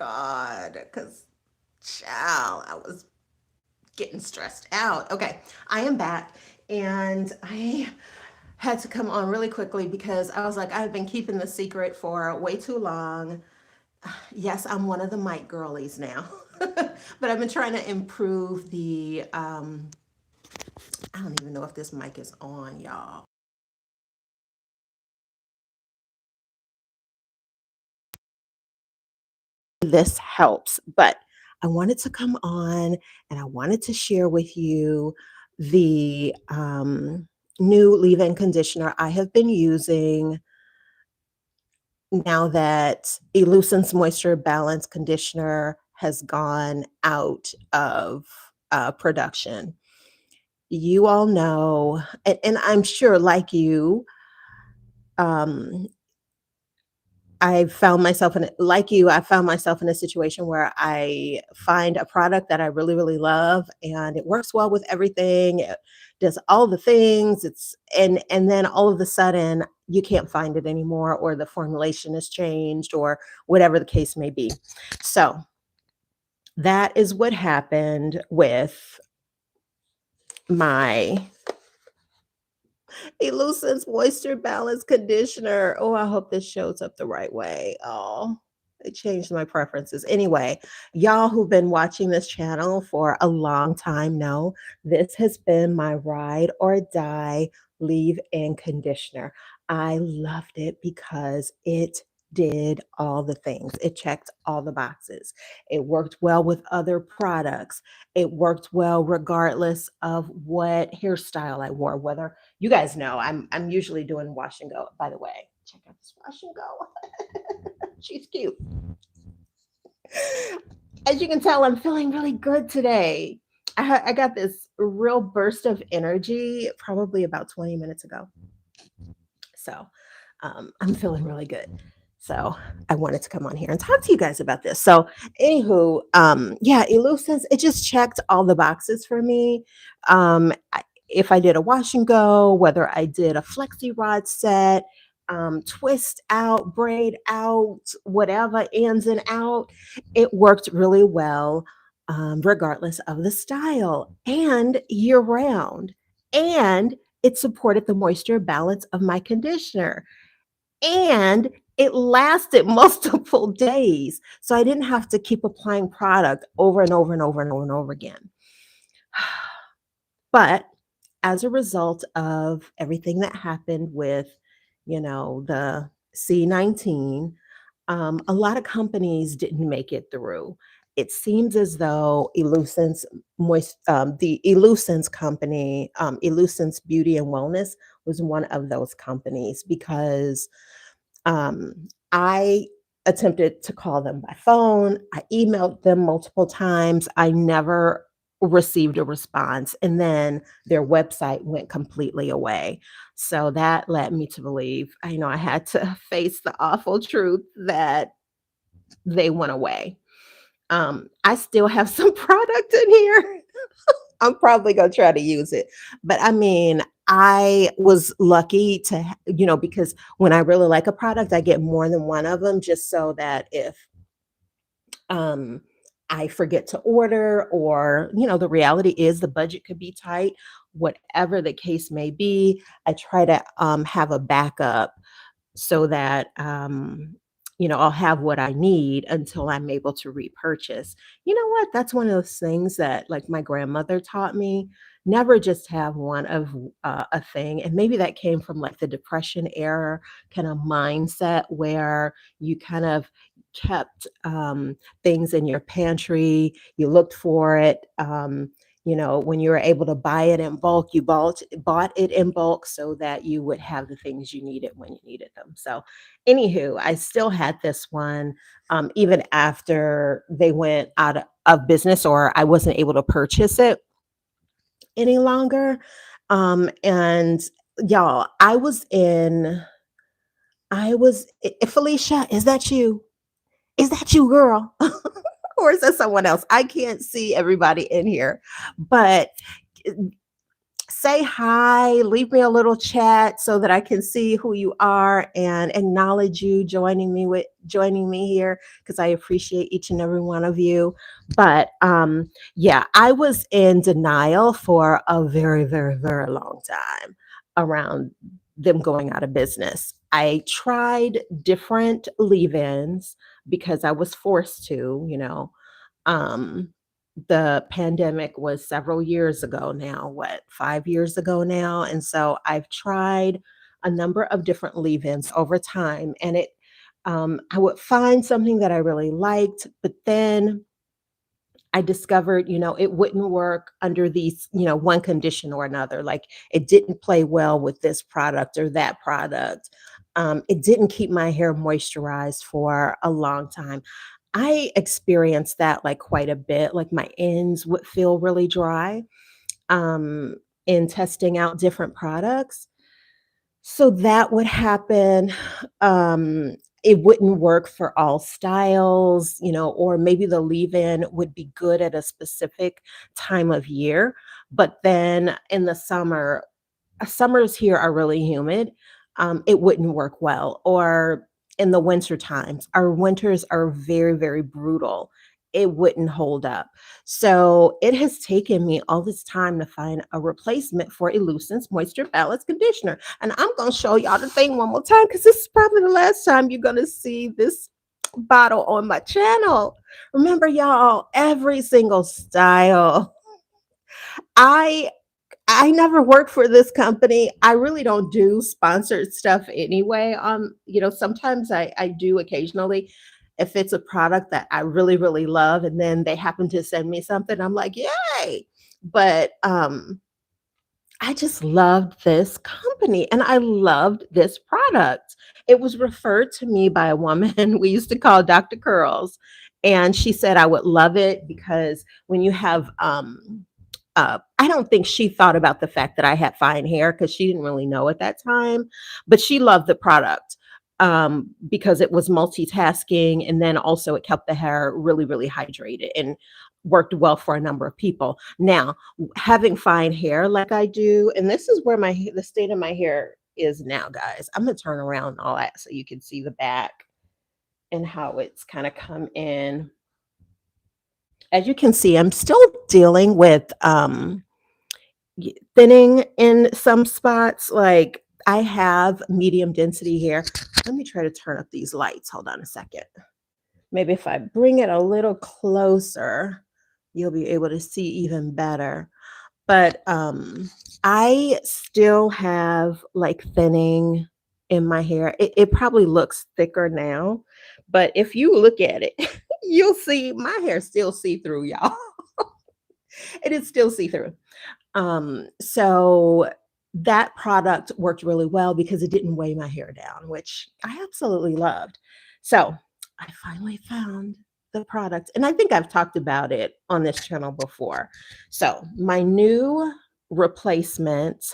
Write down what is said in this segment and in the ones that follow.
God, because child, I was getting stressed out. Okay, I am back, and I had to come on really quickly because I was like, I've been keeping the secret for way too long. Yes, I'm one of the mic girlies now, but I've been trying to improve the. I don't even know if this mic is on, y'all. This helps, but I wanted to come on and I wanted to share with you the new leave-in conditioner I have been using now that Elucence Moisture Balance Conditioner has gone out of production. You all know, and I'm sure, like you, um, I found myself in like you, I found myself in a situation where I find a product that I really, really love and it works well with everything. It does all the things. And then all of a sudden you can't find it anymore, or the formulation has changed, or whatever the case may be. So that is what happened with my Elucence Moisture Balance Conditioner. Oh, I hope this shows up the right way. Oh, it changed my preferences. Anyway, y'all who've been watching this channel for a long time know this has been my ride or die leave-in conditioner. I loved it because it did all the things. It checked all the boxes. It worked well with other products. It worked well regardless of what hairstyle I wore, whether you guys know I'm usually doing wash and go. By the way, check out this wash and go. She's cute. As you can tell, I'm feeling really good today. I got this real burst of energy probably about 20 minutes ago. So I'm feeling really good. So I wanted to come on here and talk to you guys about this. So, anywho, yeah, Elucence, it just checked all the boxes for me. If I did a wash and go, whether I did a flexi rod set, twist out, braid out, whatever, ins and out, it worked really well, regardless of the style and year round. And it supported the moisture balance of my conditioner, and it lasted multiple days. So I didn't have to keep applying product over and over and over and over and over again. But as a result of everything that happened with, the C-19, a lot of companies didn't make it through. It seems as though the Elucence company, Elucence Beauty and Wellness, was one of those companies, because I attempted to call them by phone. I emailed them multiple times. I never received a response. And then their website went completely away. So that led me to believe, I had to face the awful truth that they went away. I still have some product in here. I'm probably gonna try to use it. But I mean, I was lucky to, because when I really like a product, I get more than one of them, just so that if um I forget to order, or, the reality is the budget could be tight, whatever the case may be, I try to have a backup so that I'll have what I need until I'm able to repurchase. You know what? That's one of those things that, like, my grandmother taught me. Never just have one of a thing. And maybe that came from like the Depression era kind of mindset, where you kind of kept things in your pantry. You looked for it. When you were able to buy it in bulk, you bought it in bulk so that you would have the things you needed when you needed them. So, anywho, I still had this one, even after they went out of business, or I wasn't able to purchase it any longer. And y'all, Felicia, is that you? Is that you, girl? Or is that someone else? I can't see everybody in here, but say hi, leave me a little chat so that I can see who you are and acknowledge you joining me here because I appreciate each and every one of you. But yeah, I was in denial for a very, very, very long time around them going out of business. I tried different leave-ins because I was forced to, um, the pandemic was several years ago now, what, 5 years ago now? And so I've tried a number of different leave-ins over time, and I would find something that I really liked, but then I discovered, it wouldn't work under these, one condition or another. Like it didn't play well with this product or that product. It didn't keep my hair moisturized for a long time. I experienced that like quite a bit. Like my ends would feel really dry um, in testing out different products. So that would happen. Um, it wouldn't work for all styles, or maybe the leave-in would be good at a specific time of year. But then in the summer, summers here are really humid. It wouldn't work well. Or in the winter times, our winters are very, very brutal. It wouldn't hold up. So it has taken me all this time to find a replacement for Elucence Moisture Balance Conditioner. And I'm going to show y'all the thing one more time because this is probably the last time you're going to see this bottle on my channel. Remember, y'all, every single style. I I never worked for this company. I really don't do sponsored stuff anyway. Sometimes I do occasionally if it's a product that I really, really love and then they happen to send me something, I'm like, yay. But I just loved this company and I loved this product. It was referred to me by a woman we used to call Dr. Curls. And she said I would love it because when you have I don't think she thought about the fact that I had fine hair because she didn't really know at that time, but she loved the product because it was multitasking and then also it kept the hair really, really hydrated and worked well for a number of people. Now, having fine hair like I do, and this is where the state of my hair is now, guys. I'm gonna turn around and all that so you can see the back and how it's kind of come in. As you can see, I'm still dealing with thinning in some spots. Like I have medium density hair. Let me try to turn up these lights. Hold on a second. Maybe if I bring it a little closer, you'll be able to see even better. But I still have like thinning in my hair. It probably looks thicker now, but if you look at it, you'll see my hair still see through, y'all. It is still see through. So that product worked really well because it didn't weigh my hair down, which I absolutely loved. So I finally found the product, and I think I've talked about it on this channel before. So my new replacement,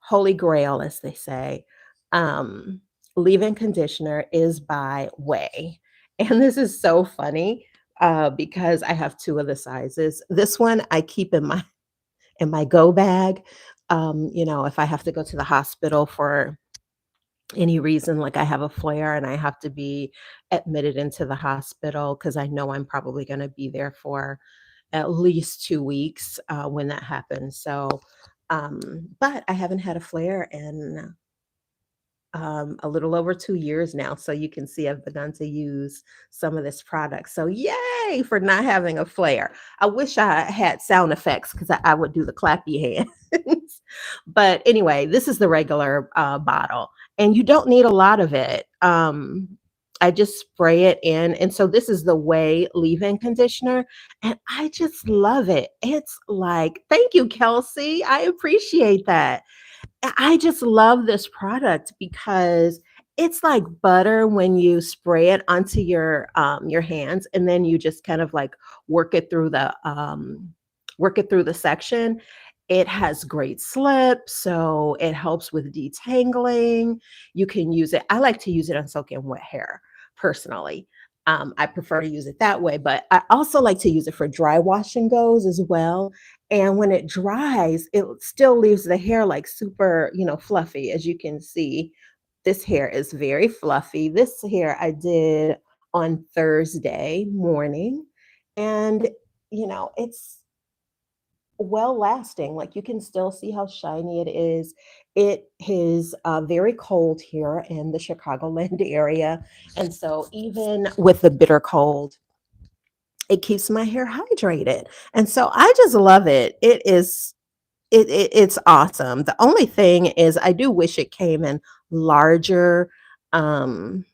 holy grail, as they say, um, leave-in conditioner is by Way. And this is so funny because I have two of the sizes. This one I keep in my go bag. If I have to go to the hospital for any reason, like I have a flare and I have to be admitted into the hospital because I know I'm probably going to be there for at least 2 weeks when that happens. So, but I haven't had a flare in a little over 2 years now. So you can see I've begun to use some of this product. So yay for not having a flare. I wish I had sound effects because I would do the clappy hands. But anyway, this is the regular bottle, and you don't need a lot of it. I just spray it in. And so this is the Way leave-in conditioner. And I just love it. It's like, thank you, Kelsey. I appreciate that. I just love this product because it's like butter when you spray it onto your hands and then you just kind of like work it through the section. It has great slip, so it helps with detangling. You can use it. I like to use it on soaking wet hair personally. I prefer to use it that way, but I also like to use it for dry wash and goes as well. And when it dries, it still leaves the hair like super, fluffy. As you can see, this hair is very fluffy. This hair I did on Thursday morning, and it's well lasting. Like you can still see how shiny it is. It is very cold here in the Chicagoland area. And so, even with the bitter cold, it keeps my hair hydrated. And so, I just love it. It's awesome. The only thing is, I do wish it came in larger, um,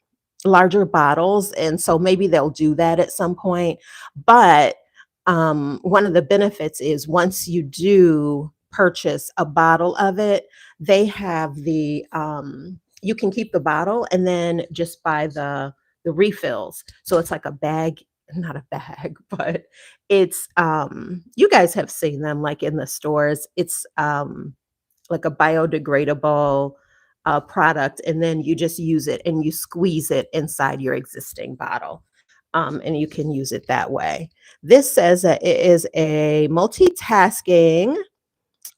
larger bottles, and so maybe they'll do that at some point. But one of the benefits is once you do purchase a bottle of it, they have you can keep the bottle and then just buy the refills. So it's like a bag, not a bag, but it's you guys have seen them like in the stores. It's like a biodegradable product, and then you just use it and you squeeze it inside your existing bottle. And you can use it that way. This says that it is a multitasking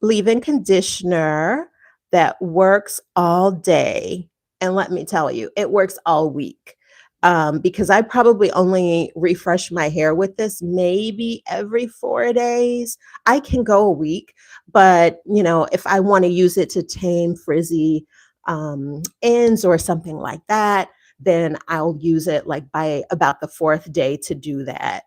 leave-in conditioner that works all day. And let me tell you, it works all week. Because I probably only refresh my hair with this maybe every 4 days. I can go a week, but if I want to use it to tame frizzy ends or something like that, then I'll use it like by about the fourth day to do that.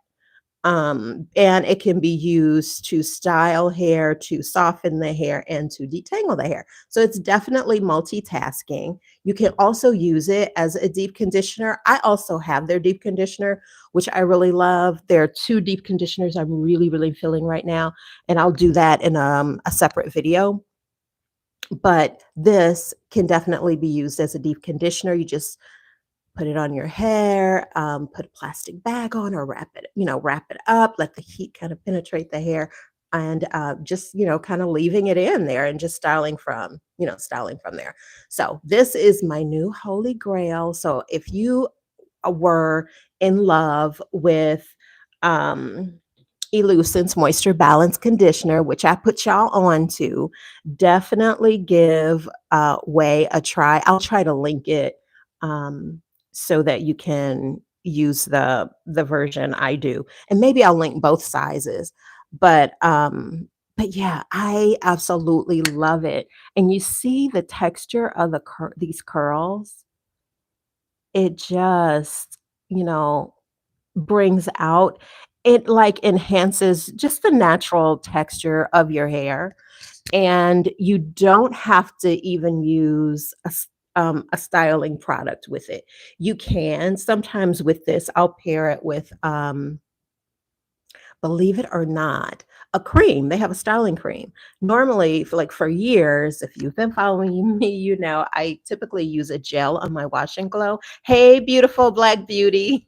And it can be used to style hair, to soften the hair, and to detangle the hair. So it's definitely multitasking. You can also use it as a deep conditioner. I also have their deep conditioner, which I really love. There are two deep conditioners I'm really, really feeling right now, and I'll do that in a separate video. But this can definitely be used as a deep conditioner. You just put it on your hair, put a plastic bag on, or wrap it up, let the heat kind of penetrate the hair, and just, kind of leaving it in there and just styling from there. So this is my new holy grail. So if you were in love with um, Elucence Moisture Balance Conditioner, which I put y'all on to, definitely give Way a try. I'll try to link it um, so that you can use the version I do, and maybe I'll link both sizes. But yeah, I absolutely love it. And you see the texture of these curls. It just you know brings out, it like enhances just the natural texture of your hair, and you don't have to even use a styling product with it. You can sometimes with this, I'll pair it with, believe it or not, a cream. They have a styling cream. Normally, for years, if you've been following me, I typically use a gel on my wash and glow. Hey, beautiful black beauty.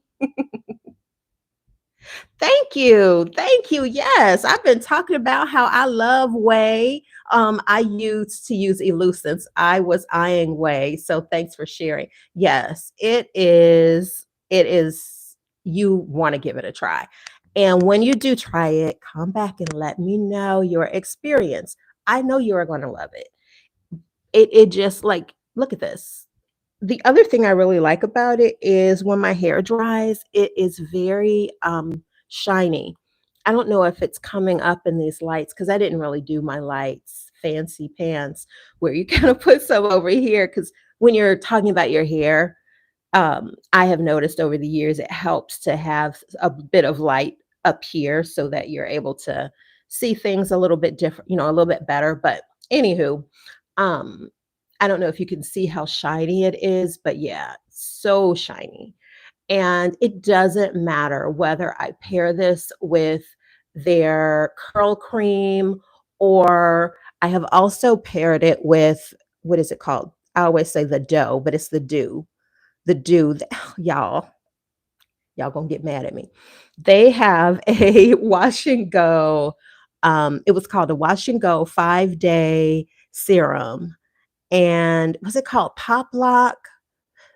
Thank you. Thank you. Yes, I've been talking about how I love whey. I used to use Elucence. I was eyeing whey. So thanks for sharing. Yes, it is. It is. You want to give it a try. And when you do try it, come back and let me know your experience. I know you are going to love it. It just like, look at this. The other thing I really like about it is when my hair dries, it is very shiny. I don't know if it's coming up in these lights because I didn't really do my lights fancy pants where you kind of put some over here, because when you're talking about your hair, I have noticed over the years it helps to have a bit of light up here so that you're able to see things a little bit different, a little bit better. But anywho, um, I don't know if you can see how shiny it is, but yeah, so shiny. And it doesn't matter whether I pair this with their curl cream, or I have also paired it with, what is it called? I always say the dough, but it's the dew. The dew, y'all gonna get mad at me. They have a wash and go. It was called a wash and go 5-day serum. And was it called Pop Lock?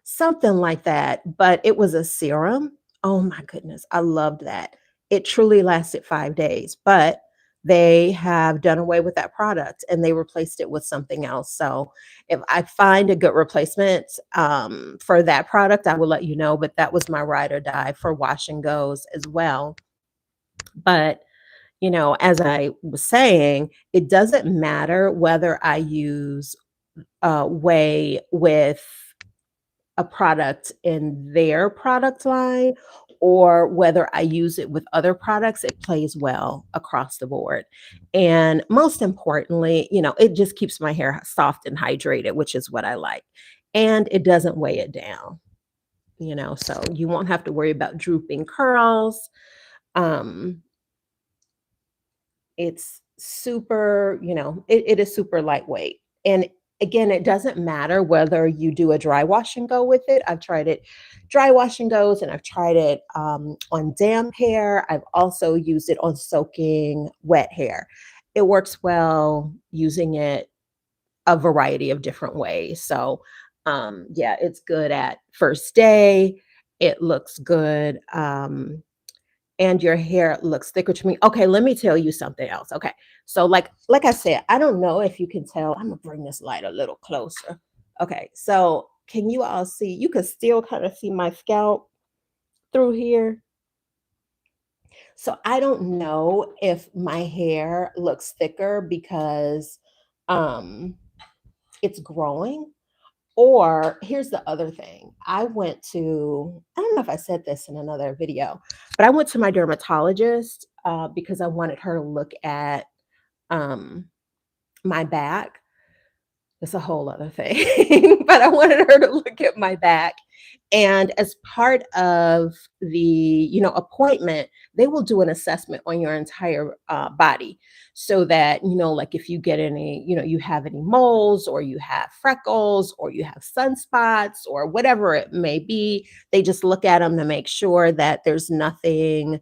Something like that, but it was a serum. Oh my goodness, I loved that. It truly lasted 5 days, but they have done away with that product and they replaced it with something else. So if I find a good replacement for that product, I will let you know. But that was my ride or die for wash and goes as well. But as I was saying, it doesn't matter whether I use whey with a product in their product line or whether I use it with other products, it plays well across the board. And most importantly, it just keeps my hair soft and hydrated, which is what I like. And it doesn't weigh it down, so you won't have to worry about drooping curls. Um, it's super, it is super lightweight. And again, it doesn't matter whether you do a dry wash and go with it. I've tried it dry wash and goes, and I've tried it on damp hair. I've also used it on soaking wet hair. It works well using it a variety of different ways. So, yeah, it's good at first day. It looks good. And your hair looks thicker to me. Okay, let me tell you something else. Okay. So like I said, I don't know if you can tell. I'm gonna bring this light a little closer. Okay, so can you all see? You can still kind of see my scalp through here. So I don't know if my hair looks thicker because um it's growing. Or here's the other thing. I don't know if I said this in another video, but I went to my dermatologist because I wanted her to look at um, my back. It's a whole other thing, but I wanted her to look at my back. And as part of the, appointment, they will do an assessment on your entire body so that, like if you get any, you have any moles or you have freckles or you have sunspots or whatever it may be, they just look at them to make sure that there's nothing,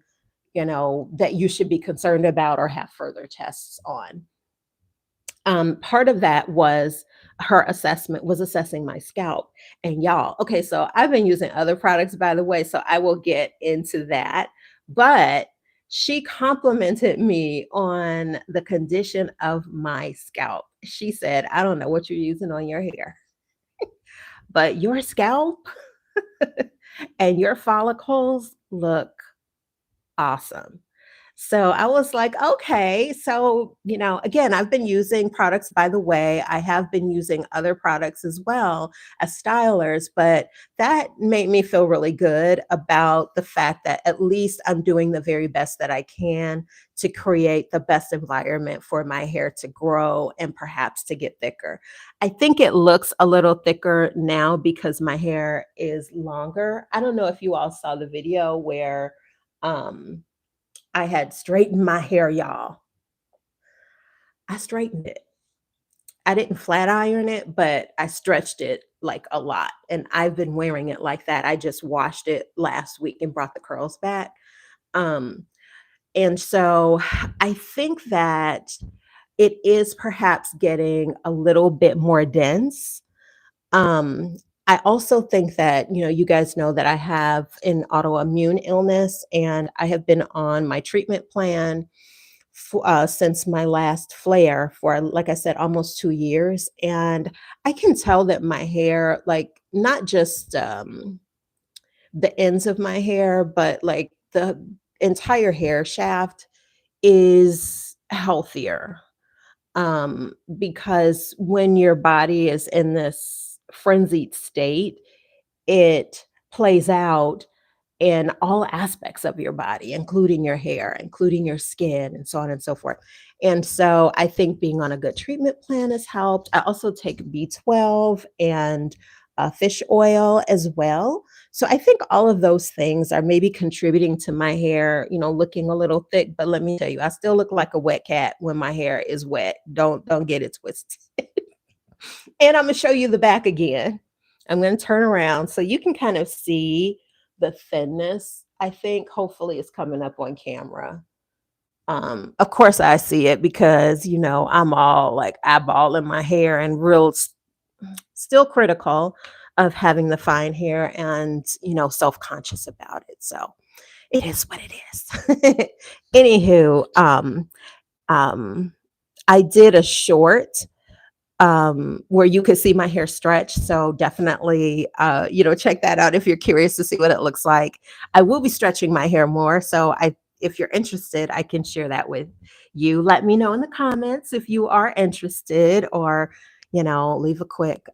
that you should be concerned about or have further tests on. Part of that was her assessment was assessing my scalp. And y'all, okay, so I've been using other products, by the way, so I will get into that. But she complimented me on the condition of my scalp. She said, I don't know what you're using on your hair, but your scalp and your follicles look awesome. So I was like, okay. So, again, I've been using products, by the way. I have been using other products as well as stylers, but that made me feel really good about the fact that at least I'm doing the very best that I can to create the best environment for my hair to grow and perhaps to get thicker. I think it looks a little thicker now because my hair is longer. I don't know if you all saw the video where, um, I had straightened my hair, y'all. I straightened it. I didn't flat iron it, but I stretched it like a lot. And I've been wearing it like that. I just washed it last week and brought the curls back. Um, and so I think that it is perhaps getting a little bit more dense. Um, I also think that, you guys know that I have an autoimmune illness and I have been on my treatment plan since my last flare for, like I said, almost 2 years. And I can tell that my hair, like not just the ends of my hair, but like the entire hair shaft is healthier. Because when your body is in this frenzied state, it plays out in all aspects of your body, including your hair, including your skin, and so on and so forth. And so I think being on a good treatment plan has helped. I also take B12 and fish oil as well. So I think all of those things are maybe contributing to my hair, looking a little thick. But let me tell you, I still look like a wet cat when my hair is wet. Don't get it twisted. And I'm gonna show you the back again. I'm gonna turn around so you can kind of see the thinness. I think hopefully it's coming up on camera. Of course I see it because I'm all like eyeballing my hair and still critical. of having the fine hair and, self-conscious about it. So it is what it is. Anywho, um, I did a short where you could see my hair stretch. So definitely, check that out if you're curious to see what it looks like. I will be stretching my hair more. So if you're interested, I can share that with you. Let me know in the comments if you are interested, or, leave a quick,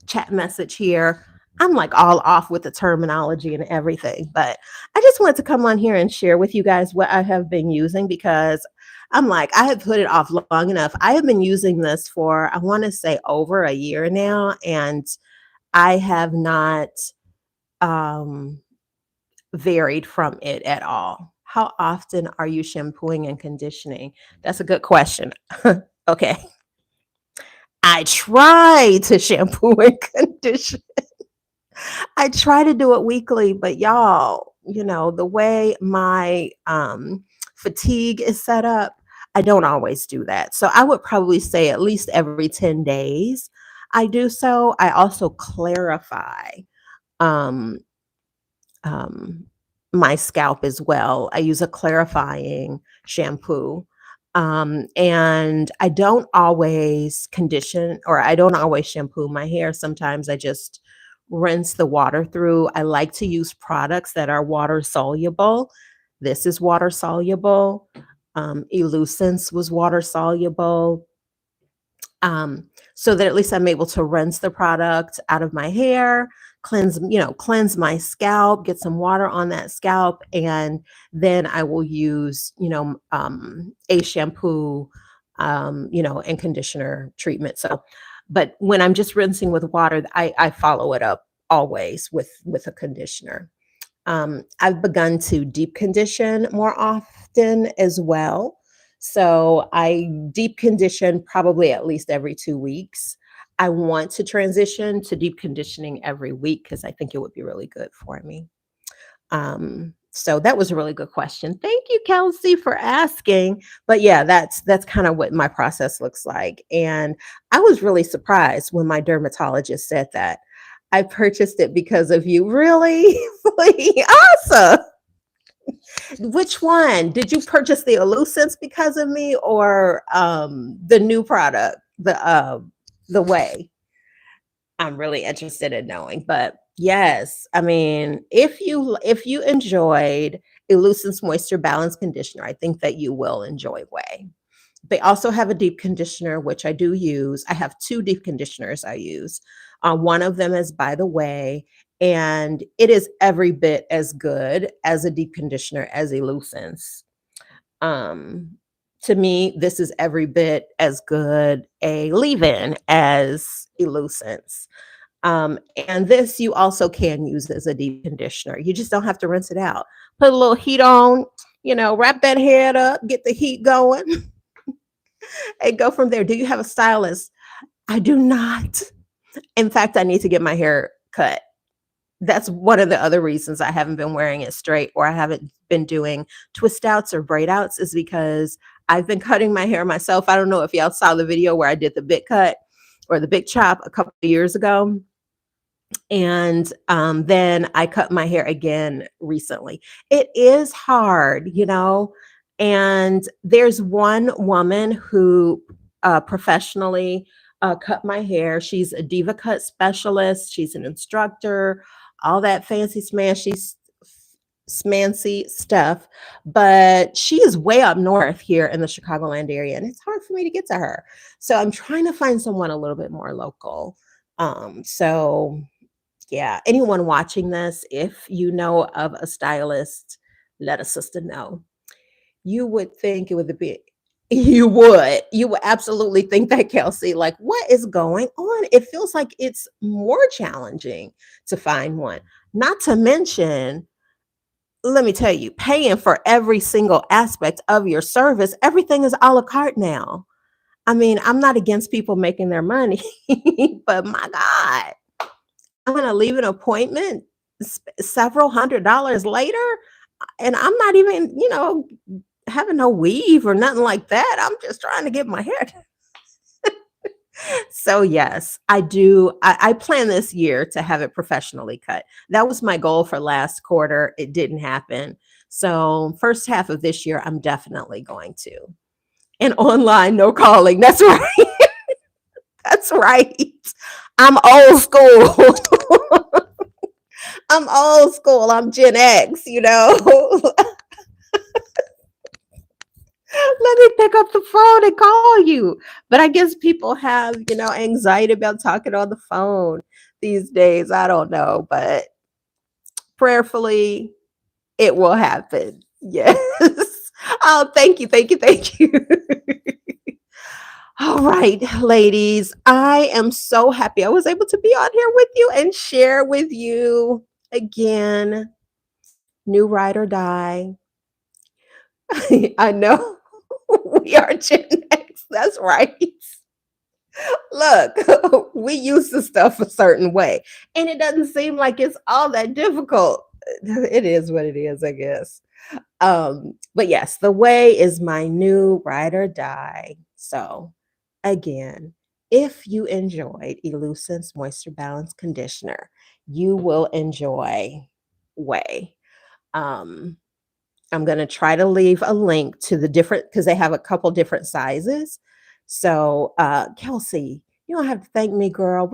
chat message here. I'm like all off with the terminology and everything, but I just wanted to come on here and share with you guys what I have been using, because I'm like, I have put it off long enough. I have been using this for, I want to say, over a year now, and I have not um, varied from it at all. How often are you shampooing and conditioning? That's a good question. Okay. I try to shampoo and condition. I try to do it weekly, but y'all, the way my fatigue is set up, I don't always do that. So I would probably say at least every 10 days I do so. I also clarify um, um, my scalp as well. I use a clarifying shampoo. And I don't always condition, or I don't always shampoo my hair. Sometimes I just rinse the water through. I like to use products that are water soluble. This is water soluble. Elucence was water soluble. So that at least I'm able to rinse the product out of my hair, cleanse my scalp, get some water on that scalp, and then I will use, a shampoo, and conditioner treatment. So, but when I'm just rinsing with water, I follow it up always with a conditioner. I've begun to deep condition more often as well. So I deep condition probably at least every 2 weeks. I want to transition to deep conditioning every week because I think it would be really good for me. So that was a really good question. Thank you, Kelsey, for asking. But yeah, that's kind of what my process looks like. And I was really surprised when my dermatologist said that. I purchased it because of you. Really? Awesome. Which one? Did you purchase the Elucence because of me, or the new product, the way? I'm really interested in knowing. But yes, I mean, if you enjoyed Elucence Moisture Balance Conditioner, I think that you will enjoy Way. They also have a deep conditioner, which I do use. I have two deep conditioners I use. One of them is By the Way, and it is every bit as good as a deep conditioner as Elucence. Um, to me, this is every bit as good a leave-in as Elucence. And this you also can use as a deep conditioner. You just don't have to rinse it out. Put a little heat on, wrap that head up, get the heat going, and go from there. Do you have a stylist? I do not. In fact, I need to get my hair cut. That's one of the other reasons I haven't been wearing it straight, or I haven't been doing twist outs or braid outs, is because I've been cutting my hair myself. I don't know if y'all saw the video where I did the big cut or the big chop a couple of years ago. And then I cut my hair again recently. It is hard, and there's one woman who professionally cut my hair. She's a diva cut specialist. She's an instructor, all that fancy smancy stuff. But she is way up north here in the Chicagoland area, and it's hard for me to get to her. So I'm trying to find someone a little bit more local. So yeah, anyone watching this, if you know of a stylist, let a sister know. You would think it would be, you would absolutely think that, Kelsey. Like, what is going on? It feels like it's more challenging to find one. Not to mention, let me tell you, paying for every single aspect of your service, everything is a la carte now. I mean, I'm not against people making their money, but my God, I'm going to leave an appointment several $100s later, and I'm not even, having no weave or nothing like that. I'm just trying to get my hair done. So yes, I do. I plan this year to have it professionally cut. That was my goal for last quarter. It didn't happen. So first half of this year, I'm definitely going to. And online, no calling. That's right. That's right. I'm old school. I'm old school. I'm Gen X, you know. Let me pick up the phone and call you. But I guess people have, anxiety about talking on the phone these days. I don't know, but prayerfully, it will happen. Yes. Oh, thank you. Thank you. Thank you. All right, ladies. I am so happy I was able to be on here with you and share with you again. New ride or die. I know we are Gen X. That's right. Look, we use the stuff a certain way, and it doesn't seem like it's all that difficult. It is what it is, I guess. But yes, the way is my new ride or die. So, again, if you enjoyed Elucence Moisture Balance Conditioner, you will enjoy Way. Um, I'm going to try to leave a link to the different because they have a couple different sizes. So, Kelsey, you don't have to thank me, girl.